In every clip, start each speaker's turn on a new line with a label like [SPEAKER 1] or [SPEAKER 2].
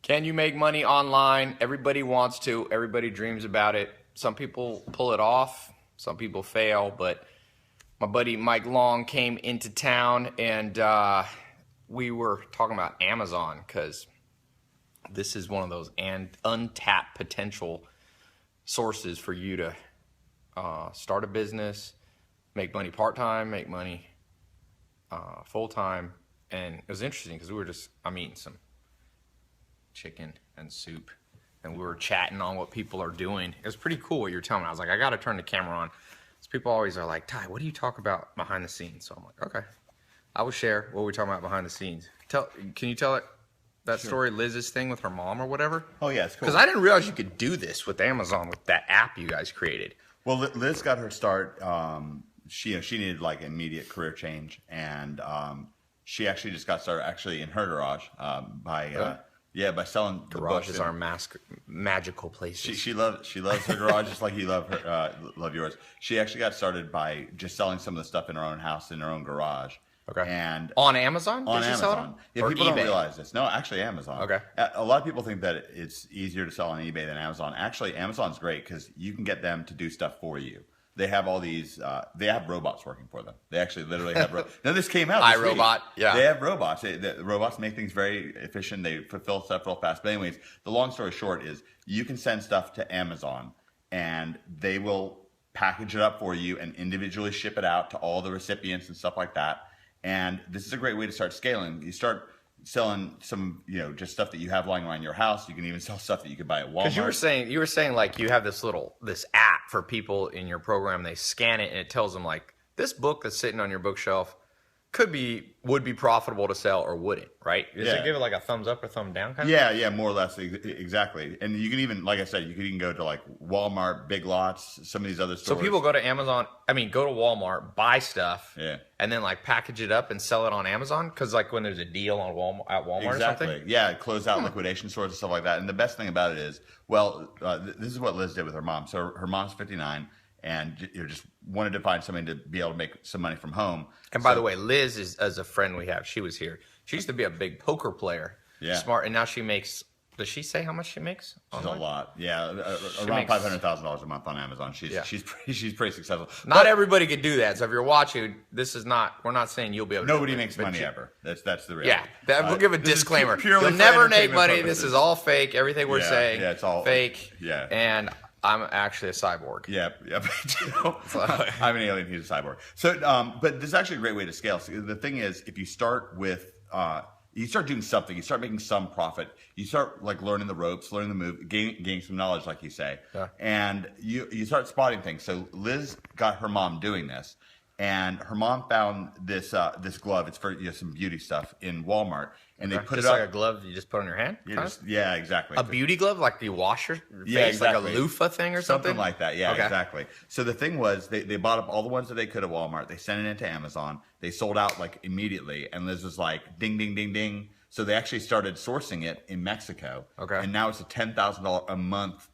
[SPEAKER 1] Can you make money online? Everybody wants to. Everybody dreams about it. Some people pull it off. Some people fail. But my buddy Mike Long came into town, and we were talking about Amazon because this is one of those untapped potential sources for you to start a business, make money part-time, make money full-time. And it was interesting because I'm eating some chicken and soup, and we were chatting on what people are doing. It was pretty cool what you were telling me. I was like, I got to turn the camera on. So people always are like, Tai, what do you talk about behind the scenes? So I'm like, okay, I will share what we're talking about behind the scenes. Can you tell it that story, Liz's thing with her mom or whatever?
[SPEAKER 2] Oh yeah, it's cool.
[SPEAKER 1] Because I didn't realize you could do this with Amazon with that app you guys created.
[SPEAKER 2] Well, Liz got her start. She needed like immediate career change, and she actually just got started actually in her garage by selling
[SPEAKER 1] Garage is our magical place.
[SPEAKER 2] She loves her garage just like you love yours. She actually got started by just selling some of the stuff in her own house in her own garage.
[SPEAKER 1] Okay.
[SPEAKER 2] And
[SPEAKER 1] on Amazon?
[SPEAKER 2] On
[SPEAKER 1] Amazon?
[SPEAKER 2] Amazon. Yeah,
[SPEAKER 1] or
[SPEAKER 2] people
[SPEAKER 1] eBay?
[SPEAKER 2] don't realize this. No, actually Amazon.
[SPEAKER 1] Okay.
[SPEAKER 2] A lot of people think that it's easier to sell on eBay than Amazon. Actually, Amazon's great because you can get them to do stuff for you. They have all these. They have robots working for them. They actually literally have. Now this came out. This
[SPEAKER 1] iRobot.
[SPEAKER 2] week.
[SPEAKER 1] Yeah.
[SPEAKER 2] They have robots. The robots make things very efficient. They fulfill stuff real fast. But anyways, the long story short is you can send stuff to Amazon, and they will package it up for you and individually ship it out to all the recipients and stuff like that. And this is a great way to start scaling. You start selling some, just stuff that you have lying around your house. You can even sell stuff that you could buy at Walmart.
[SPEAKER 1] Because you were saying like you have this app for people in your program. They scan it and it tells them like this book that's sitting on your bookshelf would be profitable to sell or wouldn't, right? Does it give it like a thumbs up or thumb down kind of thing?
[SPEAKER 2] Yeah, more or less, exactly. And you can even, like I said, you can even go to like Walmart, Big Lots, some of these other stores.
[SPEAKER 1] So people go to go to Walmart, buy stuff,
[SPEAKER 2] yeah,
[SPEAKER 1] and then like package it up and sell it on Amazon? Because like when there's a deal on Walmart
[SPEAKER 2] exactly.
[SPEAKER 1] or something?
[SPEAKER 2] Yeah, close out liquidation stores and stuff like that. And the best thing about it is, this is what Liz did with her mom. So her mom's 59. And just wanted to find somebody to be able to make some money from home.
[SPEAKER 1] And by the way, Liz is a friend we have. She was here. She used to be a big poker player.
[SPEAKER 2] Yeah.
[SPEAKER 1] Smart. And now she makes, does she say how much she makes?
[SPEAKER 2] She's a lot. Yeah. Around $500,000 a month on Amazon. She's pretty successful.
[SPEAKER 1] Not everybody could do that. So if you're watching, we're not saying you'll be able to.
[SPEAKER 2] Nobody makes money ever. That's the reality.
[SPEAKER 1] Yeah. We'll give a disclaimer.
[SPEAKER 2] You'll
[SPEAKER 1] never make money. Purposes. This is all fake. Everything we're saying.
[SPEAKER 2] Yeah, it's all
[SPEAKER 1] fake.
[SPEAKER 2] Yeah.
[SPEAKER 1] And I'm actually a cyborg.
[SPEAKER 2] Yep. I'm an alien. He's a cyborg. So, but this is actually a great way to scale. So the thing is, if you start with, you start doing something, you start making some profit, you start like learning the ropes, learning the move, gaining some knowledge, like you say, and you start spotting things. So Liz got her mom doing this, and her mom found this glove. It's for some beauty stuff in Walmart. And they put
[SPEAKER 1] just
[SPEAKER 2] it up
[SPEAKER 1] like a glove you just put on your hand?
[SPEAKER 2] Yeah, exactly.
[SPEAKER 1] A beauty glove? Like you wash your face?
[SPEAKER 2] Exactly.
[SPEAKER 1] Like a loofah thing or something?
[SPEAKER 2] Something like that, yeah, exactly. So the thing was, they bought up all the ones that they could at Walmart. They sent it into Amazon. They sold out like immediately. And Liz was like, ding, ding, ding, ding. So they actually started sourcing it in Mexico.
[SPEAKER 1] Okay.
[SPEAKER 2] And now it's a $10,000 a month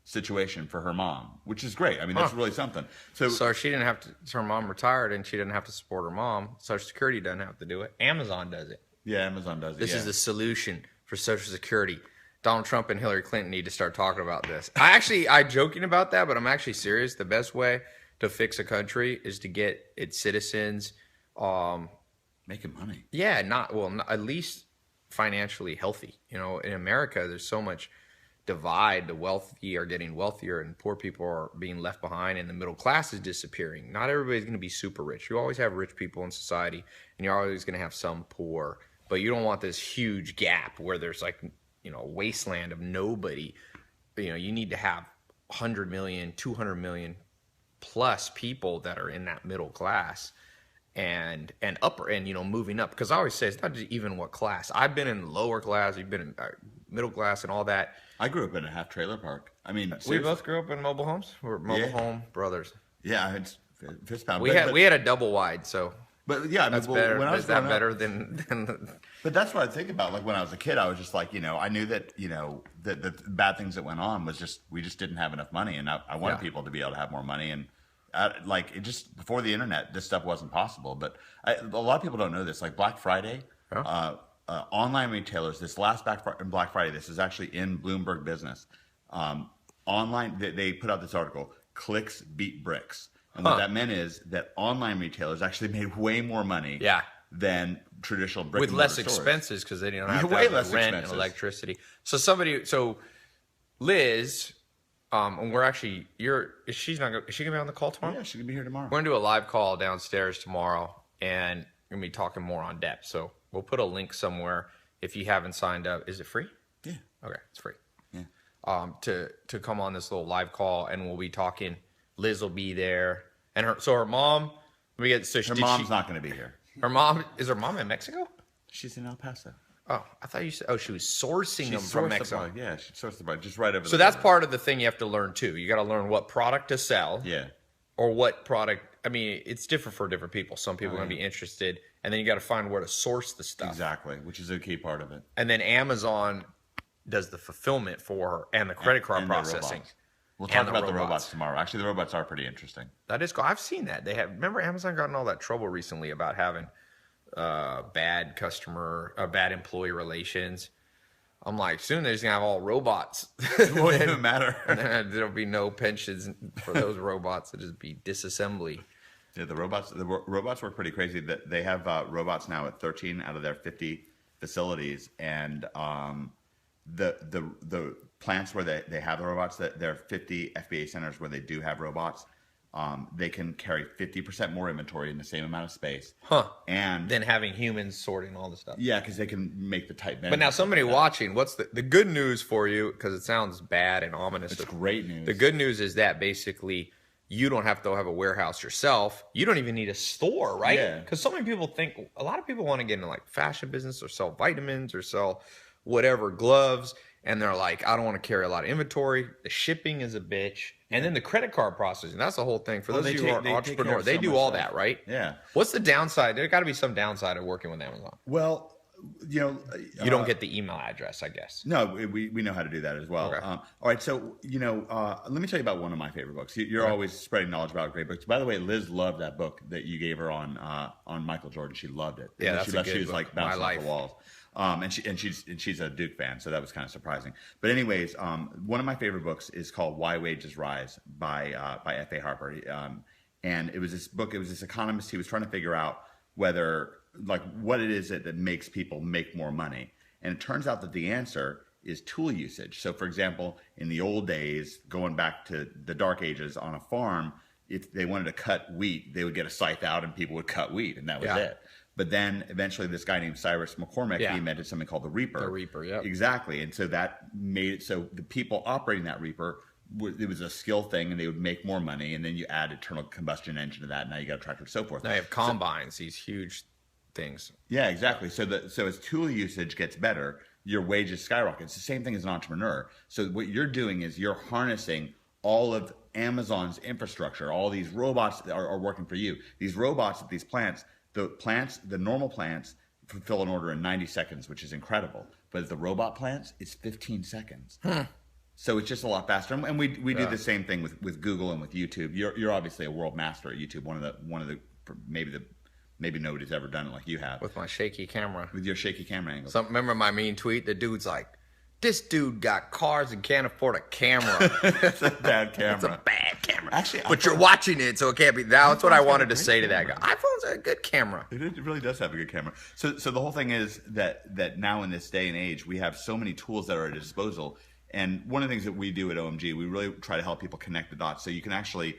[SPEAKER 2] situation for her mom, which is great. I mean, that's really something. So
[SPEAKER 1] she didn't have to, her mom retired and she didn't have to support her mom. Social Security doesn't have to do it. Amazon does it.
[SPEAKER 2] Yeah, Amazon does it.
[SPEAKER 1] This is the solution for Social Security. Donald Trump and Hillary Clinton need to start talking about this. I'm joking about that, but I'm actually serious. The best way to fix a country is to get its citizens
[SPEAKER 2] making money.
[SPEAKER 1] Yeah, at least financially healthy. In America, there's so much divide. The wealthy are getting wealthier and poor people are being left behind, and the middle class is disappearing. Not everybody's going to be super rich. You always have rich people in society, and you're always going to have some poor. But you don't want this huge gap where there's like, a wasteland of nobody. You need to have 100 million, 200 million plus people that are in that middle class and upper and, moving up. Because I always say it's not just even what class. I've been in lower class, you've been in middle class and all that.
[SPEAKER 2] I grew up in a half trailer park. I mean,
[SPEAKER 1] we both grew up in mobile homes. We're mobile home brothers.
[SPEAKER 2] Yeah, it's fist pound.
[SPEAKER 1] We had a double wide, so.
[SPEAKER 2] But yeah,
[SPEAKER 1] that's better. Is that better than?
[SPEAKER 2] But that's what I think about. Like when I was a kid, I was just like, I knew that, that the bad things that went on was just we just didn't have enough money, and I wanted people to be able to have more money, and it just before the internet, this stuff wasn't possible. But a lot of people don't know this. Like Black Friday, online retailers, this last Black Friday, this is actually in Bloomberg Business. Online, they put out this article, clicks beat bricks. And what that meant is that online retailers actually made way more money than traditional brick
[SPEAKER 1] with
[SPEAKER 2] and mortar
[SPEAKER 1] less
[SPEAKER 2] stores.
[SPEAKER 1] expenses because they didn't have to
[SPEAKER 2] way
[SPEAKER 1] have
[SPEAKER 2] less
[SPEAKER 1] rent
[SPEAKER 2] expenses.
[SPEAKER 1] and electricity. So Liz, and we're actually, is she gonna be on the call tomorrow?
[SPEAKER 2] Yeah, she can be here tomorrow.
[SPEAKER 1] We're gonna do a live call downstairs tomorrow, and we're gonna be talking more on depth. So we'll put a link somewhere if you haven't signed up. Is it free?
[SPEAKER 2] Yeah.
[SPEAKER 1] Okay, it's free.
[SPEAKER 2] Yeah.
[SPEAKER 1] To come on this little live call, and we'll be talking. Liz will be there, and her mom.
[SPEAKER 2] Her mom's not going to be here.
[SPEAKER 1] Her mom is her mom in Mexico?
[SPEAKER 2] She's in El Paso.
[SPEAKER 1] Oh, I thought you said. Oh, she was sourcing them from Mexico.
[SPEAKER 2] Yeah, she sourced the bug just right over.
[SPEAKER 1] So that's part of the thing you have to learn too. You got to learn what product to sell.
[SPEAKER 2] Yeah.
[SPEAKER 1] Or what product. I mean, it's different for different people. Some people are going to be interested, and then you got to find where to source the stuff.
[SPEAKER 2] Exactly, which is a key part of it.
[SPEAKER 1] And then Amazon does the fulfillment for her and the credit card
[SPEAKER 2] and
[SPEAKER 1] processing.
[SPEAKER 2] We'll talk about the robots tomorrow. Actually, the robots are pretty interesting.
[SPEAKER 1] That is cool. I've seen that. Remember Amazon got in all that trouble recently about having bad employee relations. I'm like, soon they're just gonna have all robots.
[SPEAKER 2] It won't even matter.
[SPEAKER 1] There'll be no pensions for those robots. It'll just be disassembly.
[SPEAKER 2] Yeah, the robots work pretty crazy. That they have robots now at 13 out of their 50 facilities, and the plants where they have the robots, that there are 50 FBA centers where they do have robots. They can carry 50% more inventory in the same amount of space. And
[SPEAKER 1] then having humans sorting all the stuff.
[SPEAKER 2] Yeah, because they can make the tight bend.
[SPEAKER 1] But now somebody watching, what's the good news for you? Because it sounds bad and ominous.
[SPEAKER 2] It's great news.
[SPEAKER 1] The good news is that basically you don't have to have a warehouse yourself. You don't even need a store, right?
[SPEAKER 2] Yeah.
[SPEAKER 1] Because so many people think, a lot of people want to get into like fashion business or sell vitamins or sell whatever, gloves. And they're like, I don't want to carry a lot of inventory. The shipping is a bitch. And then the credit card processing. That's the whole thing. For those of you who are entrepreneurs, they do all that, right?
[SPEAKER 2] Yeah.
[SPEAKER 1] What's the downside? There got to be some downside of working with Amazon.
[SPEAKER 2] Well, you
[SPEAKER 1] don't get the email address, I guess.
[SPEAKER 2] No, we know how to do that as well.
[SPEAKER 1] Okay.
[SPEAKER 2] All right, so let me tell you about one of my favorite books. You're always spreading knowledge about great books. By the way, Liz loved that book that you gave her on Michael Jordan. She loved it.
[SPEAKER 1] Yeah, that's a good
[SPEAKER 2] She was
[SPEAKER 1] book.
[SPEAKER 2] like bouncing
[SPEAKER 1] My
[SPEAKER 2] off the
[SPEAKER 1] Life.
[SPEAKER 2] walls. And she's a Duke fan, so that was kind of surprising. But anyways, one of my favorite books is called Why Wages Rise by F.A. Harper. And it was this book. It was this economist. He was trying to figure out whether what it is that makes people make more money. And it turns out that the answer is tool usage. So, for example, in the old days, going back to the dark ages on a farm, if they wanted to cut wheat, they would get a scythe out and people would cut wheat, and that was it. But then eventually this guy named Cyrus McCormick, he invented something called the reaper.
[SPEAKER 1] The reaper, yeah.
[SPEAKER 2] Exactly. And so that made it so the people operating that reaper, it was a skill thing, and they would make more money. And then you add internal combustion engine to that, and now you got a tractor and so forth.
[SPEAKER 1] Now you have combines, these huge things.
[SPEAKER 2] Yeah, exactly. So as tool usage gets better, your wages skyrocket. It's the same thing as an entrepreneur. So what you're doing is you're harnessing all of Amazon's infrastructure. All these robots are working for you. These robots at these plants, the normal plants fulfill an order in 90 seconds, which is incredible. But at the robot plants, it's 15 seconds. So it's just a lot faster. And we do the same thing with Google and with YouTube. You're obviously a world master at YouTube. One of the maybe nobody's ever done it like you have.
[SPEAKER 1] With my shaky camera.
[SPEAKER 2] With your shaky camera angle.
[SPEAKER 1] Remember my mean tweet? The dude's like, this dude got cars and can't afford a camera.
[SPEAKER 2] It's a bad camera.
[SPEAKER 1] It's a bad camera.
[SPEAKER 2] Actually,
[SPEAKER 1] but you're watching it, so it can't be. That's what I wanted to say to that guy. iPhone's a good camera.
[SPEAKER 2] It really does have a good camera. So the whole thing is that now in this day and age, we have so many tools that are at our disposal. And one of the things that we do at OMG, we really try to help people connect the dots so you can actually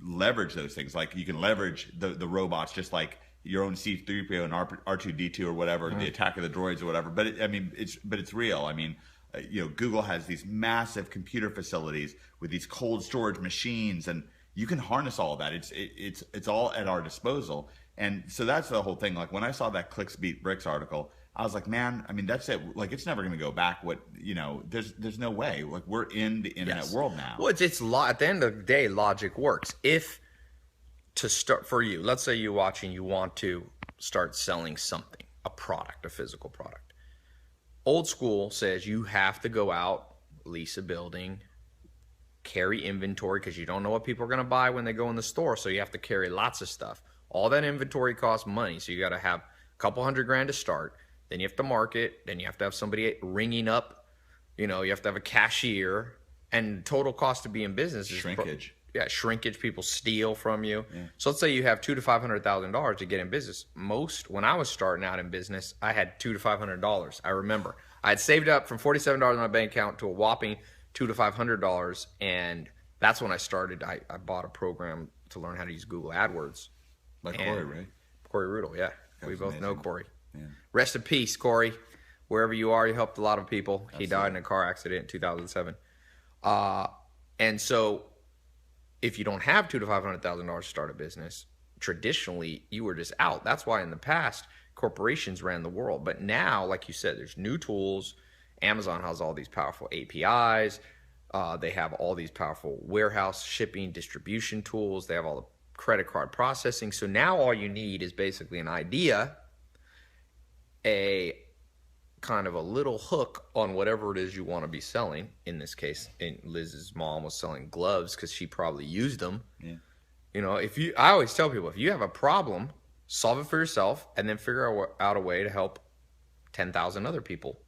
[SPEAKER 2] leverage those things. Like you can leverage the robots just like your own C-3PO and R2-D2 or whatever, the Attack of the Droids or whatever. But it's real. I mean, Google has these massive computer facilities with these cold storage machines, and you can harness all of that. It's all at our disposal. And so that's the whole thing. Like when I saw that Clicks Beat Bricks article, I was like, man, I mean, that's it. Like it's never going to go back. There's no way. Like we're in the internet world now.
[SPEAKER 1] Well, at the end of the day, logic works. If to start for you, let's say you're watching, you want to start selling something, a product, a physical product. Old school says you have to go out, lease a building, carry inventory because you don't know what people are going to buy when they go in the store. So you have to carry lots of stuff. All that inventory costs money. So you got to have a couple $100,000 to start. then you have to market, then you have to have somebody ringing up, you have to have a cashier, and total cost to be in business is
[SPEAKER 2] Shrinkage.
[SPEAKER 1] Shrinkage. People steal from you.
[SPEAKER 2] Yeah.
[SPEAKER 1] So let's say you have $200,000 to $500,000 to get in business. When I was starting out in business, I had $200 to $500. I remember I had saved up from $47 in my bank account to a whopping $200 to $500, and that's when I started. I bought a program to learn how to use Google AdWords.
[SPEAKER 2] Like Corey, right?
[SPEAKER 1] Corey Rudel, yeah.
[SPEAKER 2] That
[SPEAKER 1] We
[SPEAKER 2] was
[SPEAKER 1] both
[SPEAKER 2] amazing.
[SPEAKER 1] know Corey.
[SPEAKER 2] Yeah.
[SPEAKER 1] Rest in peace, Corey. Wherever you are, you helped a lot of people.
[SPEAKER 2] Absolutely.
[SPEAKER 1] He died in a car accident in 2007. And so if you don't have $200,000 to $500,000 to start a business, traditionally you were just out. That's why in the past corporations ran the world. But now, like you said, there's new tools. Amazon has all these powerful APIs. They have all these powerful warehouse shipping distribution tools. They have all the credit card processing. So now all you need is basically an idea, a kind of a little hook on whatever it is you want to be selling. In this case, Liz's mom was selling gloves because she probably used them.
[SPEAKER 2] Yeah.
[SPEAKER 1] I always tell people, if you have a problem, solve it for yourself and then figure out a way to help 10,000 other people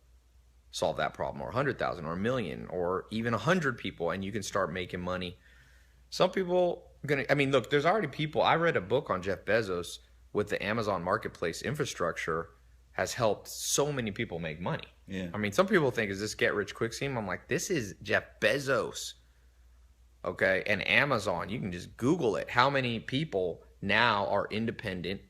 [SPEAKER 1] solve that problem, or 100,000 or 1,000,000 or even 100 people, and you can start making money. Some people look, there's already people. I read a book on Jeff Bezos with the Amazon marketplace infrastructure has helped so many people make money.
[SPEAKER 2] Yeah.
[SPEAKER 1] Some people think, is this get rich quick scheme? I'm like, this is Jeff Bezos. Okay. And Amazon, you can just Google it. How many people now are independent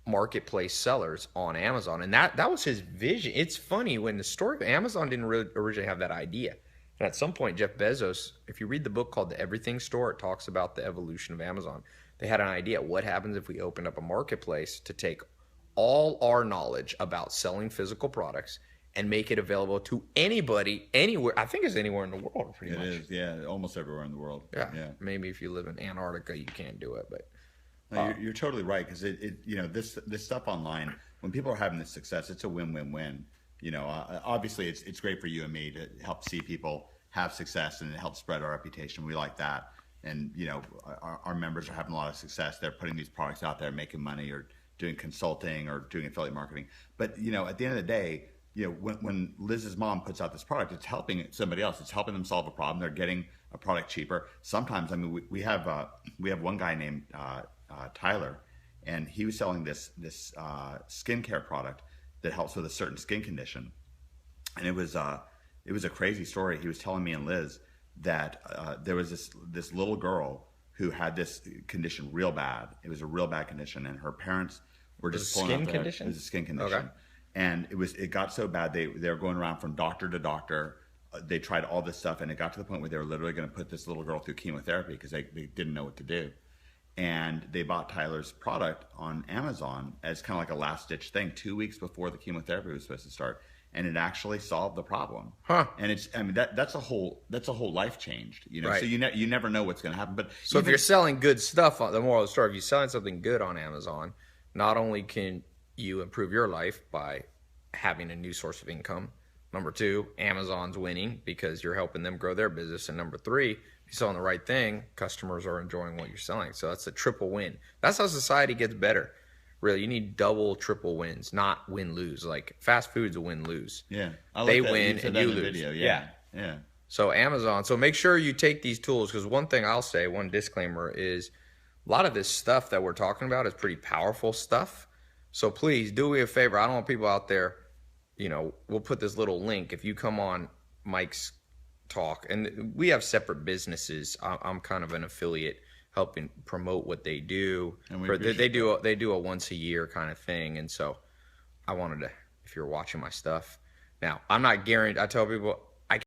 [SPEAKER 1] marketplace sellers on Amazon? And that was his vision. It's funny, when the story of Amazon didn't really originally have that idea. And at some point, Jeff Bezos, if you read the book called The Everything Store, it talks about the evolution of Amazon. They had an idea. What happens if we opened up a marketplace to take all our knowledge about selling physical products and make it available to anybody, anywhere? I think it's anywhere in the world, pretty much.
[SPEAKER 2] It is, yeah, almost everywhere in the world.
[SPEAKER 1] Yeah.
[SPEAKER 2] Yeah.
[SPEAKER 1] Maybe if you live in Antarctica, you can't do it, but
[SPEAKER 2] No, you're totally right, because this stuff online, when people are having this success, it's a win-win-win. Obviously it's great for you and me to help see people have success, and it helps spread our reputation. We like that, and our members are having a lot of success. They're putting these products out there, making money, or doing consulting, or doing affiliate marketing. But at the end of the day, when Liz's mom puts out this product, it's helping somebody else. It's helping them solve a problem. They're getting a product cheaper. Sometimes, we have one guy named Tyler, and he was selling this skincare product that helps with a certain skin condition, and it was a crazy story. He was telling me and Liz that there was this little girl who had this condition real bad. It was a real bad condition, and her parents were just pulling out their head. It was a skin condition.
[SPEAKER 1] Okay.
[SPEAKER 2] And it got so bad they were going around from doctor to doctor. They tried all this stuff, and it got to the point where they were literally going to put this little girl through chemotherapy because they didn't know what to do. And they bought Tyler's product on Amazon as kind of like a last-ditch thing 2 weeks before the chemotherapy was supposed to start, and it actually solved the problem.
[SPEAKER 1] Huh.
[SPEAKER 2] And that's a whole life changed.
[SPEAKER 1] Right.
[SPEAKER 2] So you never know what's going to happen. But
[SPEAKER 1] so if you're selling good stuff, the moral of the story, if you're selling something good on Amazon, not only can you improve your life by having a new source of income, number two, Amazon's winning because you're helping them grow their business, and number three, if you're selling the right thing, customers are enjoying what you're selling. So that's a triple win. That's how society gets better. Really, you need double, triple wins, not win-lose. Like fast food's a win-lose.
[SPEAKER 2] Yeah,
[SPEAKER 1] they win and you lose.
[SPEAKER 2] Video. Yeah.
[SPEAKER 1] So Amazon. So make sure you take these tools, because one thing I'll say, one disclaimer is, a lot of this stuff that we're talking about is pretty powerful stuff. So please do me a favor. I don't want people out there, we'll put this little link. If you come on Mike's talk, and we have separate businesses. I'm kind of an affiliate helping promote what they do.
[SPEAKER 2] And
[SPEAKER 1] they do a once a year kind of thing. And so I wanted to, if you're watching my stuff now, I'm not guaranteed. I tell people